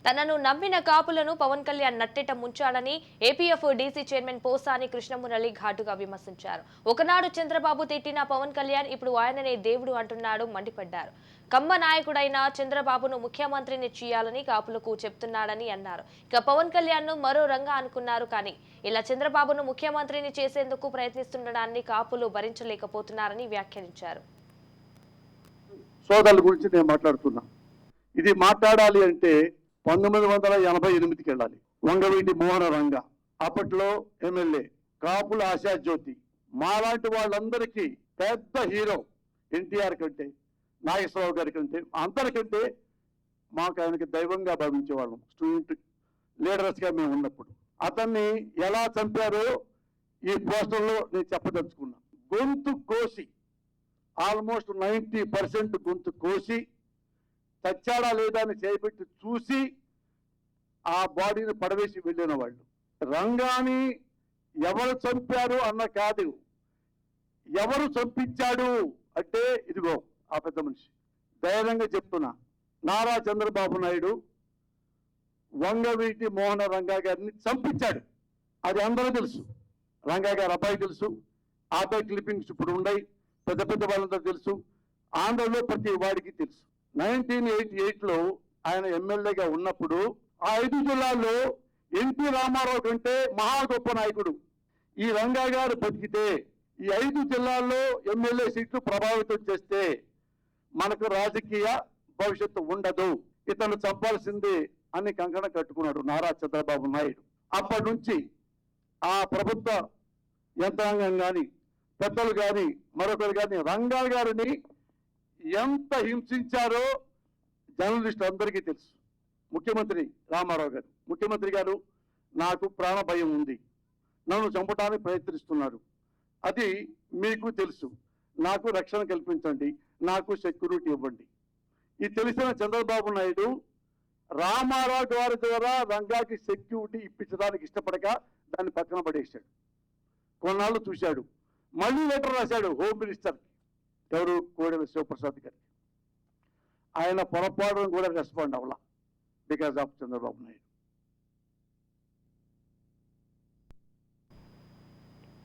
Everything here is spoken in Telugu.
తనను నమ్మిన కాపులను పవన్ కళ్యాణ్ నట్టేట ముంచాడని APF DC chairman Posani Krishnamurali ఘాటుగా విమర్శించారు. ఒకనాడు చంద్రబాబు తిట్టిన పవన్ కళ్యాణ్ ఇప్పుడు ఆయననే దేవుడు అంటున్నాడు మండిపడ్డారు. కమ్మ నాయకుడైన చంద్రబాబును ముఖ్యమంత్రిని చేయాలని కాపులకు చెప్తున్నాడని అన్నారు. ఇక పవన్ కళ్యాణ్ ను మరో రంగా అనుకున్నారు, కానీ ఇలా చంద్రబాబును ముఖ్యమంత్రిని చేసేందుకు ప్రయత్నిస్తుండడాన్ని కాపులు భరించలేకపోతున్నారని వ్యాఖ్యానించారు. సోదరుల గురించి నేను మాట్లాడుతున్నా. ఇది మాట్లాడాలి అంటే 1988కి వెళ్ళాలి. వంగవీటి మోహన రంగ అప్పట్లో ఎమ్మెల్యే, కాపుల ఆశాజ్యోతి, మాలాంటి వాళ్ళందరికీ పెద్ద హీరో. ఎన్టీఆర్ కంటే, నాగేశ్వరరావు గారి కంటే, అందరికంటే మాకు ఆయనకి దైవంగా భావించేవాళ్ళం. స్టూడెంట్ లీడర్స్గా మేము ఉన్నప్పుడు అతన్ని ఎలా చంపారో ఈ పోస్టర్లో నేను చెప్పదలుచుకున్నా. గొంతు కోసి, ఆల్మోస్ట్ 90% గొంతు కోసి చచ్చాడా లేదా అని చేపెట్టి చూసి ఆ బాడీని పడవేసి వెళ్ళిన వాళ్ళు. రంగాని ఎవరు చంపారు అన్న కాదు, ఎవరు చంపించాడు అంటే ఇదిగో ఆ పెద్ద మనిషి. ధైర్యంగా చెప్తున్నా, నారా చంద్రబాబు నాయుడు వంగవీటి మోహన రంగా గారిని చంపించాడు. అది అందరూ తెలుసు. రంగా గారి అబ్బాయి తెలుసు, ఆ అబ్బాయి క్లిప్పింగ్స్ ఇప్పుడు ఉన్నాయి, పెద్ద పెద్ద వాళ్ళందరూ తెలుసు, ఆంధ్రలో ప్రతి వాడికి తెలుసు. 1988లో ఆయన ఎమ్మెల్యేగా ఉన్నప్పుడు ఆ 5 జిల్లాల్లో ఎన్టీ రామారావు కంటే మహా గొప్ప నాయకుడు ఈ రంగా గారు బతికితే ఈ 5 జిల్లాల్లో ఎమ్మెల్యే సీట్లు ప్రభావితం చేస్తే మనకు రాజకీయ భవిష్యత్తు ఉండదు, ఇతను చంపాల్సింది అని కంకణం కట్టుకున్నాడు నారా చంద్రబాబు నాయుడు. అప్పటి నుంచి ఆ ప్రభుత్వ యంత్రాంగం కానీ, పెద్దలు కానీ, మరొకరు కానీ రంగా గారిని ఎంత హింసించారో జర్నలిస్ట్ అందరికీ తెలుసు. ముఖ్యమంత్రి రామారావు గారు, ముఖ్యమంత్రి గారు నాకు ప్రాణ భయం ఉంది, నన్ను చంపడానికి ప్రయత్నిస్తున్నారు, అది మీకు తెలుసు, నాకు రక్షణ కల్పించండి, నాకు సెక్యూరిటీ ఇవ్వండి. ఇది తెలిసిన చంద్రబాబు నాయుడు రామారావు గారి ద్వారా రంగాకి సెక్యూరిటీ ఇప్పించడానికి ఇష్టపడక దాన్ని పక్కన పడేశాడు. కొన్నాళ్ళు చూశాడు, మళ్ళీ లెటర్ రాశాడు హోమ్ మినిస్టర్కి, ఎవరు, కోడెల శివప్రసాద్ గారికి. ఆయన పొరపాటును కూడా రెస్పాండ్ అవ్వాల బికాస్ ఆఫ్ చంద్రబాబు నాయుడు.